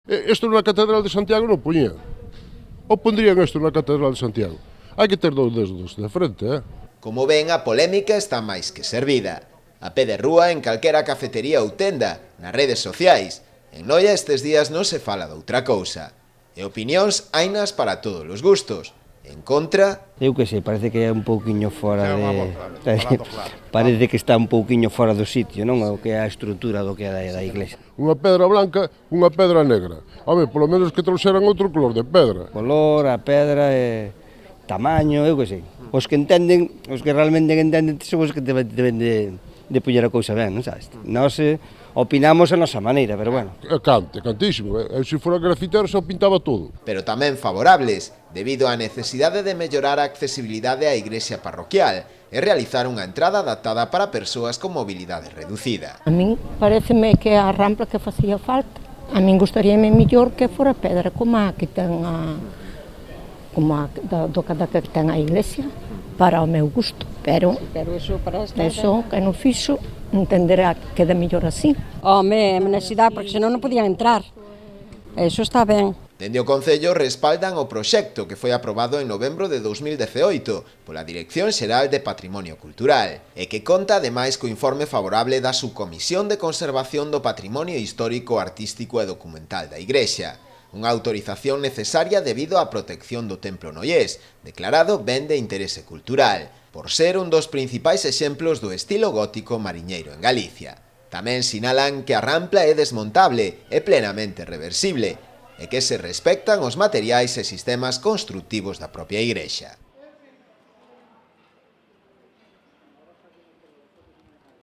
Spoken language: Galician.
Isto na Catedral de Santiago non poñían. Ou pondrían isto na Catedral de Santiago. Hai que ter dous dedos de frente, Como ven, a polémica está máis que servida. A pé de rúa, en calquera cafetería ou tenda, nas redes sociais. En Noia estes días non se fala doutra cousa. E opinións hainas para todos os gustos. En contra... Eu que sei, parece que é un pouquiño fora de... Parece que está un pouquiño fora do sitio, non? O que é a estrutura do que é da iglesia. Unha pedra blanca, unha pedra negra. Home, polo menos que trouxeran outro color de pedra. Color, a pedra, tamaño, eu que sei. Os que entenden, os que realmente entenden, son os que deben de poñer a cousa ben, non sabes? Nós opinamos a nosa maneira, pero bueno. Cantísimo. Eu, se fora grafitero, só pintaba todo. Pero tamén favorables, debido á necesidade de mellorar a accesibilidade á igrexa parroquial e realizar unha entrada adaptada para persoas con mobilidade reducida. A min pareceme que a rampla que facía falta. A min gustaríame mellor que fora pedra como a que ten da que ten a iglesia, para o meu gusto, pero eso que non fixo entenderá que é mellor así. Home, é necesidade, porque senón non podían entrar. Eso está ben. Dende o Concello respaldan o proxecto que foi aprobado en novembro de 2018 pola Dirección Xeral de Patrimonio Cultural e que conta ademais co informe favorable da Subcomisión de Conservación do Patrimonio Histórico, Artístico e Documental da Igrexa. Unha autorización necesaria debido á protección do templo noiés, declarado ben de interese cultural, por ser un dos principais exemplos do estilo gótico mariñeiro en Galicia. Tamén sinalan que a rampla é desmontable e plenamente reversible, e que se respectan os materiais e sistemas construtivos da propia igrexa.